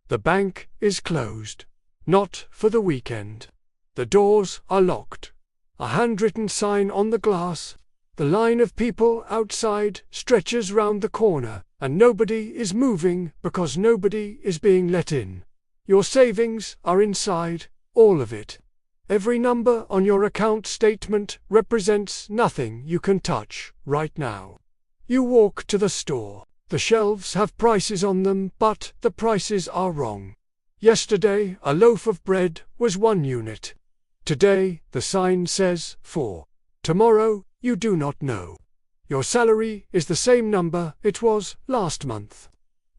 The bank is closed. Not for the weekend. The doors are locked. A handwritten sign on the glass. The line of people outside stretches round the corner, and nobody is moving because nobody is being let in. Your savings are inside, all of it. Every number on your account statement represents nothing you can touch right now. You walk to the store. The shelves have prices on them, but the prices are wrong. Yesterday, a loaf of bread was 1 unit. Today, the sign says 4. Tomorrow, you do not know. Your salary is the same number it was last month.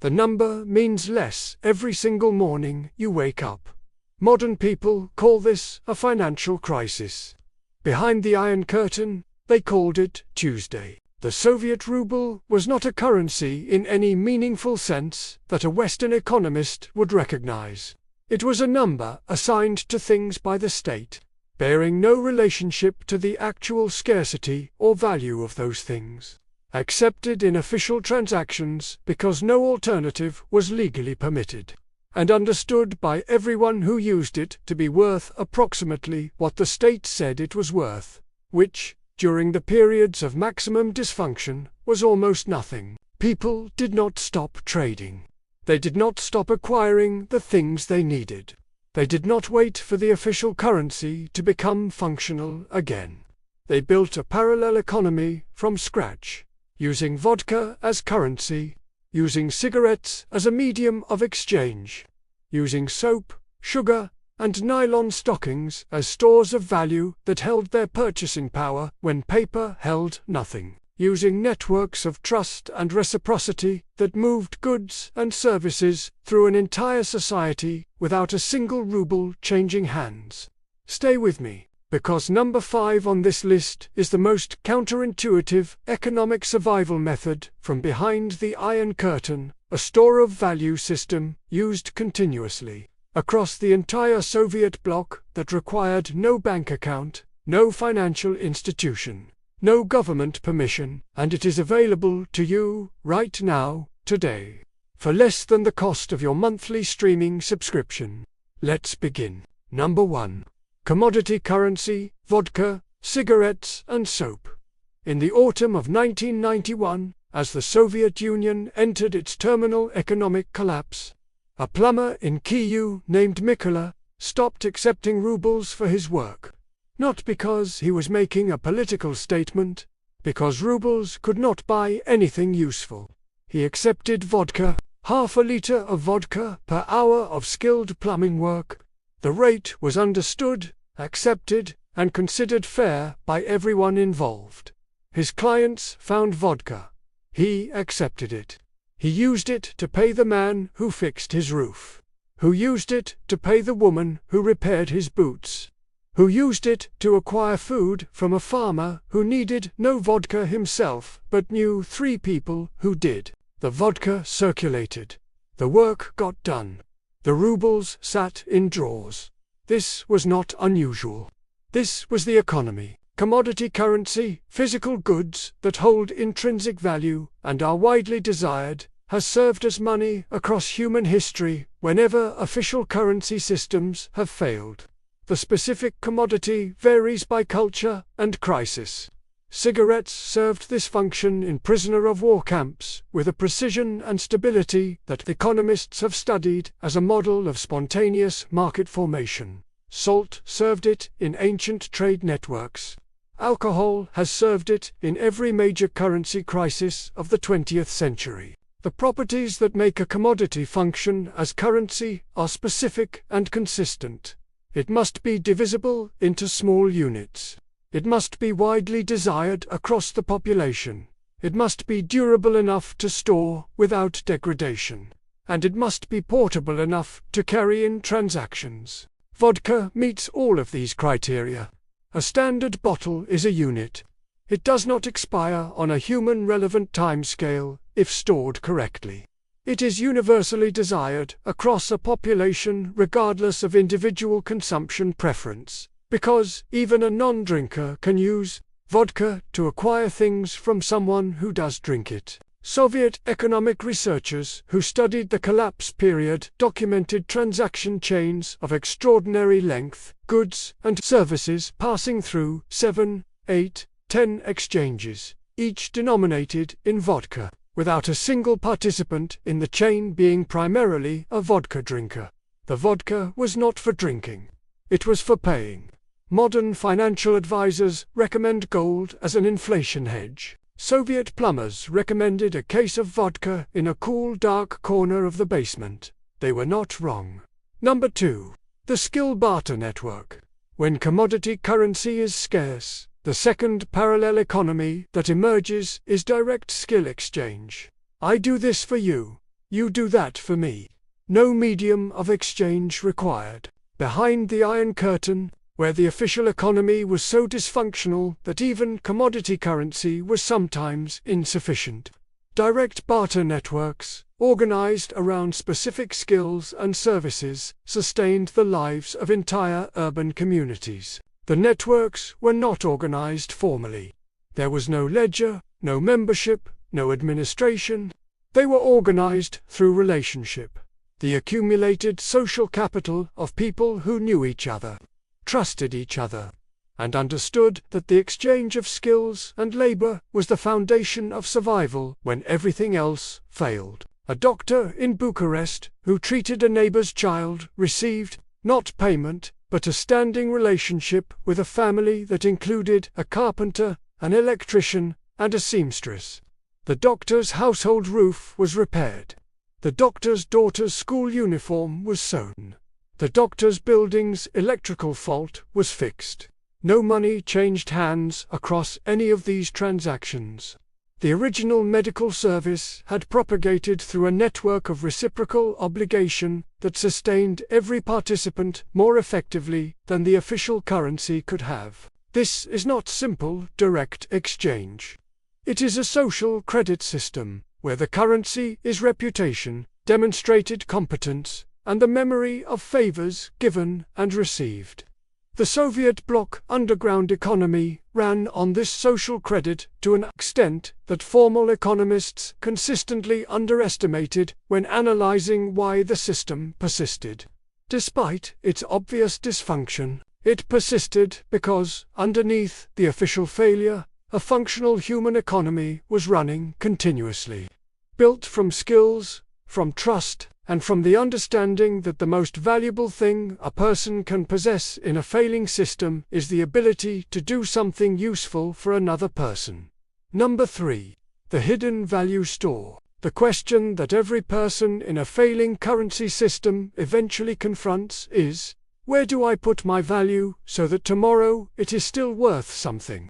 The number means less every single morning you wake up. Modern people call this a financial crisis. Behind the Iron Curtain, they called it Tuesday. The Soviet ruble was not a currency in any meaningful sense that a Western economist would recognize. It was a number assigned to things by the state, bearing no relationship to the actual scarcity or value of those things, accepted in official transactions because no alternative was legally permitted, and understood by everyone who used it to be worth approximately what the state said it was worth, which, during the periods of maximum dysfunction, was almost nothing. People did not stop trading. They did not stop acquiring the things they needed. They did not wait for the official currency to become functional again. They built a parallel economy from scratch, using vodka as currency, using cigarettes as a medium of exchange, using soap, sugar, and nylon stockings as stores of value that held their purchasing power when paper held nothing, using networks of trust and reciprocity that moved goods and services through an entire society without a single ruble changing hands. Stay with me, because number 5 on this list is the most counterintuitive economic survival method from behind the Iron Curtain, a store of value system used continuously across the entire Soviet bloc that required no bank account, no financial institution, no government permission, and it is available to you right now, today, for less than the cost of your monthly streaming subscription. Let's begin. Number 1. Commodity currency, vodka, cigarettes, and soap. In the autumn of 1991, as the Soviet Union entered its terminal economic collapse, a plumber in Kyiv named Mikola stopped accepting rubles for his work. Not because he was making a political statement, because rubles could not buy anything useful. He accepted vodka, half a liter of vodka per hour of skilled plumbing work. The rate was understood, accepted, and considered fair by everyone involved. His clients found vodka. He accepted it. He used it to pay the man who fixed his roof, who used it to pay the woman who repaired his boots, who used it to acquire food from a farmer who needed no vodka himself but knew 3 people who did. The vodka circulated. The work got done. The rubles sat in drawers. This was not unusual. This was the economy. Commodity currency, physical goods that hold intrinsic value and are widely desired, has served as money across human history whenever official currency systems have failed. The specific commodity varies by culture and crisis. Cigarettes served this function in prisoner-of-war camps with a precision and stability that economists have studied as a model of spontaneous market formation. Salt served it in ancient trade networks. Alcohol has served it in every major currency crisis of the 20th century. The properties that make a commodity function as currency are specific and consistent. It must be divisible into small units. It must be widely desired across the population. It must be durable enough to store without degradation. And it must be portable enough to carry in transactions. Vodka meets all of these criteria. A standard bottle is a unit. It does not expire on a human-relevant timescale if stored correctly. It is universally desired across a population regardless of individual consumption preference, because even a non-drinker can use vodka to acquire things from someone who does drink it. Soviet economic researchers who studied the collapse period documented transaction chains of extraordinary length, goods and services passing through 7, 8, 10 exchanges, each denominated in vodka, without a single participant in the chain being primarily a vodka drinker. The vodka was not for drinking. It was for paying. Modern financial advisors recommend gold as an inflation hedge. Soviet plumbers recommended a case of vodka in a cool, dark corner of the basement. They were not wrong. Number 2. The skill barter network. When commodity currency is scarce, the second parallel economy that emerges is direct skill exchange. I do this for you. You do that for me. No medium of exchange required. Behind the Iron Curtain, where the official economy was so dysfunctional that even commodity currency was sometimes insufficient, direct barter networks, organized around specific skills and services, sustained the lives of entire urban communities. The networks were not organized formally. There was no ledger, no membership, no administration. They were organized through relationship, the accumulated social capital of people who knew each other, trusted each other, and understood that the exchange of skills and labor was the foundation of survival when everything else failed. A doctor in Bucharest who treated a neighbor's child received, not payment, but a standing relationship with a family that included a carpenter, an electrician, and a seamstress. The doctor's household roof was repaired. The doctor's daughter's school uniform was sewn. The doctor's building's electrical fault was fixed. No money changed hands across any of these transactions. The original medical service had propagated through a network of reciprocal obligation that sustained every participant more effectively than the official currency could have. This is not simple, direct exchange. It is a social credit system, where the currency is reputation, demonstrated competence, and the memory of favors given and received. The Soviet bloc underground economy ran on this social credit to an extent that formal economists consistently underestimated when analyzing why the system persisted. Despite its obvious dysfunction, it persisted because, underneath the official failure, a functional human economy was running continuously. Built from skills, from trust, and from the understanding that the most valuable thing a person can possess in a failing system is the ability to do something useful for another person. Number 3. The hidden value store. The question that every person in a failing currency system eventually confronts is, where do I put my value so that tomorrow it is still worth something?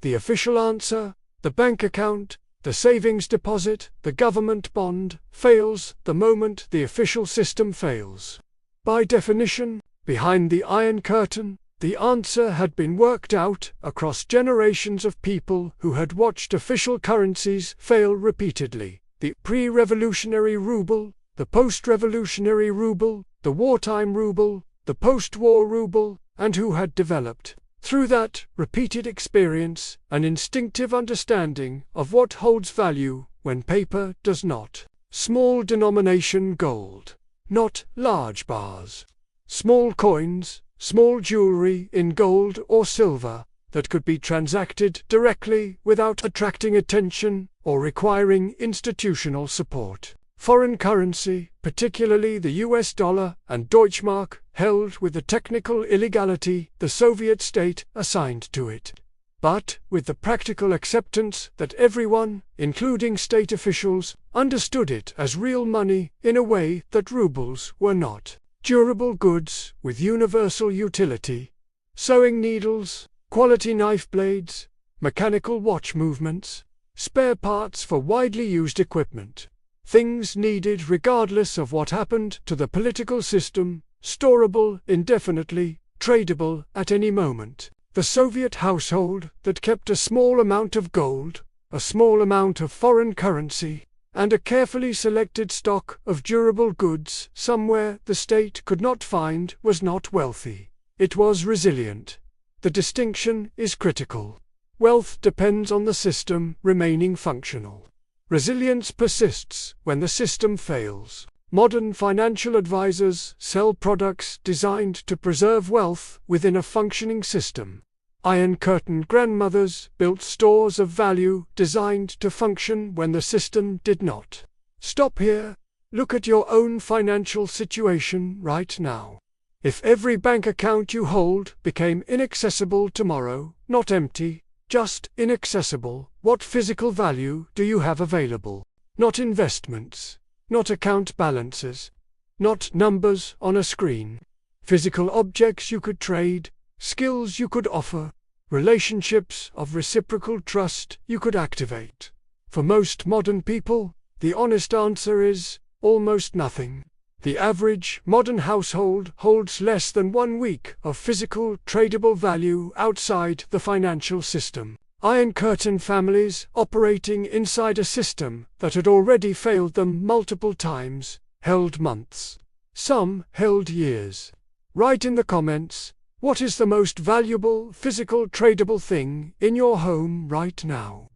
The official answer, the bank account, the savings deposit, the government bond, fails the moment the official system fails. By definition, behind the Iron Curtain, the answer had been worked out across generations of people who had watched official currencies fail repeatedly. The pre-revolutionary ruble, the post-revolutionary ruble, the wartime ruble, the post-war ruble, and who had developed, through that repeated experience, an instinctive understanding of what holds value when paper does not. Small denomination gold, not large bars. Small coins, small jewelry in gold or silver that could be transacted directly without attracting attention or requiring institutional support. Foreign currency, particularly the US dollar and Deutschmark, held with the technical illegality the Soviet state assigned to it, but with the practical acceptance that everyone, including state officials, understood it as real money in a way that rubles were not. Durable goods with universal utility, sewing needles, quality knife blades, mechanical watch movements, spare parts for widely used equipment. Things needed regardless of what happened to the political system, storable indefinitely, tradable at any moment. The Soviet household that kept a small amount of gold, a small amount of foreign currency, and a carefully selected stock of durable goods somewhere the state could not find was not wealthy. It was resilient. The distinction is critical. Wealth depends on the system remaining functional. Resilience persists when the system fails. Modern financial advisors sell products designed to preserve wealth within a functioning system. Iron Curtain grandmothers built stores of value designed to function when the system did not. Stop here. Look at your own financial situation right now. If every bank account you hold became inaccessible tomorrow, not empty, just inaccessible, what physical value do you have available? Not investments, not account balances, not numbers on a screen. Physical objects you could trade, skills you could offer, relationships of reciprocal trust you could activate. For most modern people, the honest answer is almost nothing. The average modern household holds less than 1 week of physical tradable value outside the financial system. Iron Curtain families operating inside a system that had already failed them multiple times held months. Some held years. Write in the comments, what is the most valuable physical tradable thing in your home right now?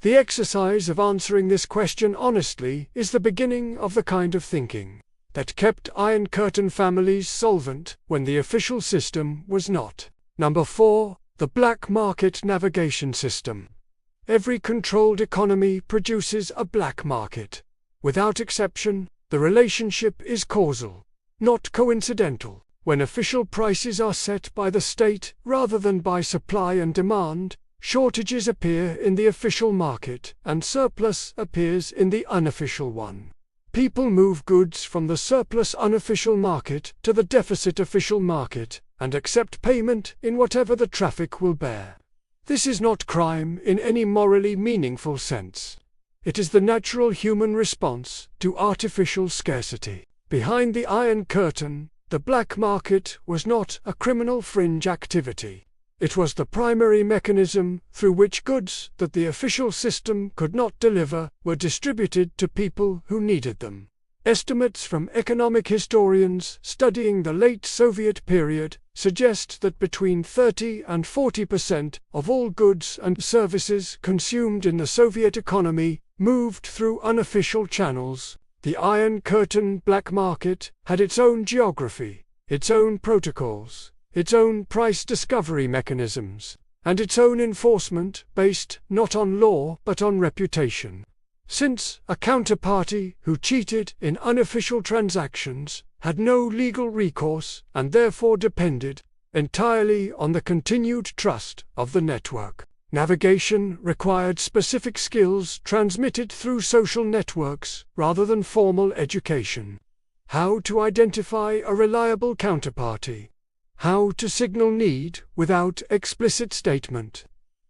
The exercise of answering this question honestly is the beginning of the kind of thinking that kept Iron Curtain families solvent when the official system was not. Number 4. The black market navigation system. Every controlled economy produces a black market. Without exception, the relationship is causal, not coincidental. When official prices are set by the state rather than by supply and demand, shortages appear in the official market and surplus appears in the unofficial one. People move goods from the surplus unofficial market to the deficit official market and accept payment in whatever the traffic will bear. This is not crime in any morally meaningful sense. It is the natural human response to artificial scarcity. Behind the Iron Curtain, the black market was not a criminal fringe activity. It was the primary mechanism through which goods that the official system could not deliver were distributed to people who needed them. Estimates from economic historians studying the late Soviet period suggest that between 30 and 40% of all goods and services consumed in the Soviet economy moved through unofficial channels. The Iron Curtain black market had its own geography, its own protocols, its own price discovery mechanisms, and its own enforcement based not on law but on reputation. Since a counterparty who cheated in unofficial transactions had no legal recourse and therefore depended entirely on the continued trust of the network. Navigation required specific skills transmitted through social networks rather than formal education. How to identify a reliable counterparty. How to signal need without explicit statement.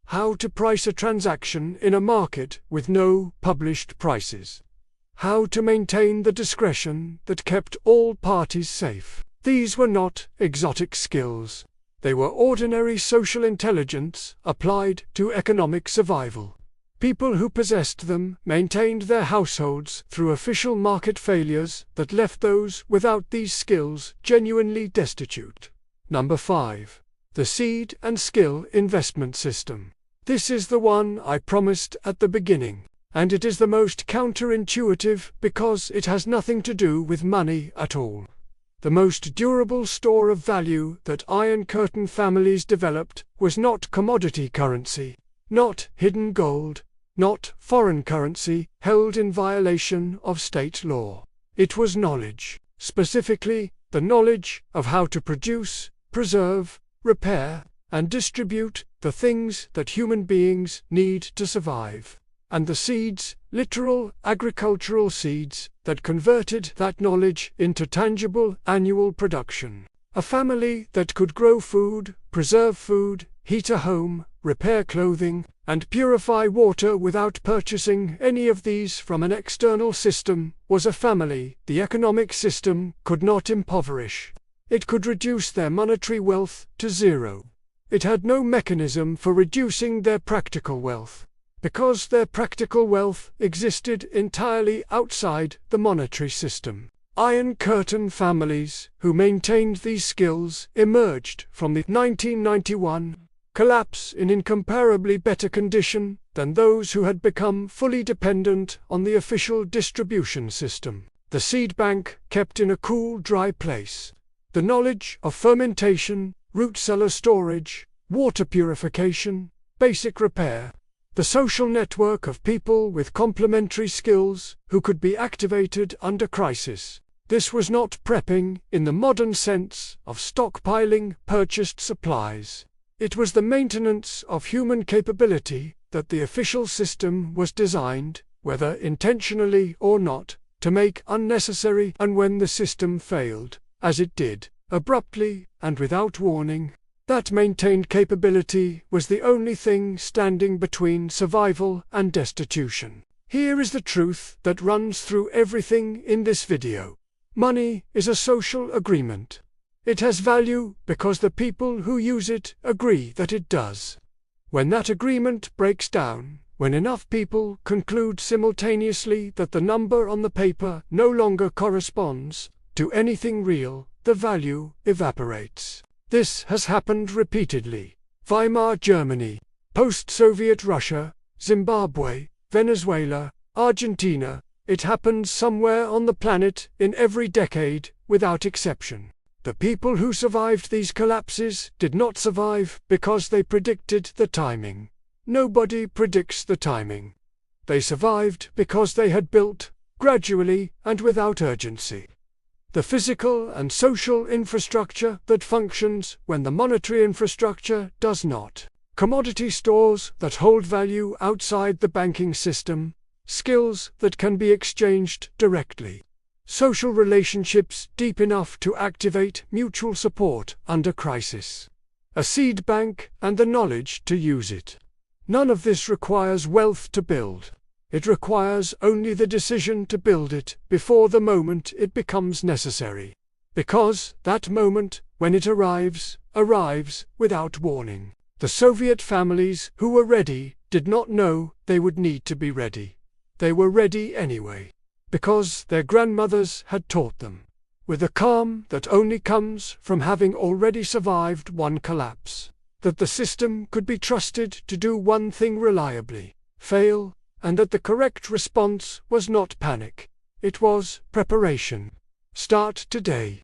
How to price a transaction in a market with no published prices. How to maintain the discretion that kept all parties safe. These were not exotic skills. They were ordinary social intelligence applied to economic survival. People who possessed them maintained their households through official market failures that left those without these skills genuinely destitute. Number 5. The seed and skill investment system. This is the one I promised at the beginning, and it is the most counterintuitive because it has nothing to do with money at all. The most durable store of value that Iron Curtain families developed was not commodity currency, not hidden gold, not foreign currency held in violation of state law. It was knowledge, specifically the knowledge of how to produce, preserve, repair, and distribute the things that human beings need to survive, and the seeds, literal agricultural seeds, that converted that knowledge into tangible annual production. A family that could grow food, preserve food, heat a home, repair clothing, and purify water without purchasing any of these from an external system was a family the economic system could not impoverish. It could reduce their monetary wealth to zero. It had no mechanism for reducing their practical wealth, because their practical wealth existed entirely outside the monetary system. Iron Curtain families who maintained these skills emerged from the 1991 collapse in incomparably better condition than those who had become fully dependent on the official distribution system. The seed bank kept in a cool, dry place. The knowledge of fermentation, root cellar storage, water purification, basic repair. The social network of people with complementary skills who could be activated under crisis. This was not prepping in the modern sense of stockpiling purchased supplies. It was the maintenance of human capability that the official system was designed, whether intentionally or not, to make unnecessary, and when the system failed, as it did, abruptly and without warning, that maintained capability was the only thing standing between survival and destitution. Here is the truth that runs through everything in this video. Money is a social agreement. It has value because the people who use it agree that it does. When that agreement breaks down, when enough people conclude simultaneously that the number on the paper no longer corresponds to anything real, the value evaporates. This has happened repeatedly. Weimar Germany, post-Soviet Russia, Zimbabwe, Venezuela, Argentina. It happens somewhere on the planet in every decade, without exception. The people who survived these collapses did not survive because they predicted the timing. Nobody predicts the timing. They survived because they had built, gradually and without urgency, the physical and social infrastructure that functions when the monetary infrastructure does not. Commodity stores that hold value outside the banking system, skills that can be exchanged directly, social relationships deep enough to activate mutual support under crisis, a seed bank and the knowledge to use it. None of this requires wealth to build. It requires only the decision to build it before the moment it becomes necessary. Because that moment, when it arrives without warning. The Soviet families who were ready did not know they would need to be ready. They were ready anyway, because their grandmothers had taught them, with a calm that only comes from having already survived one collapse, that the system could be trusted to do one thing reliably, fail, and that the correct response was not panic. It was preparation. Start today.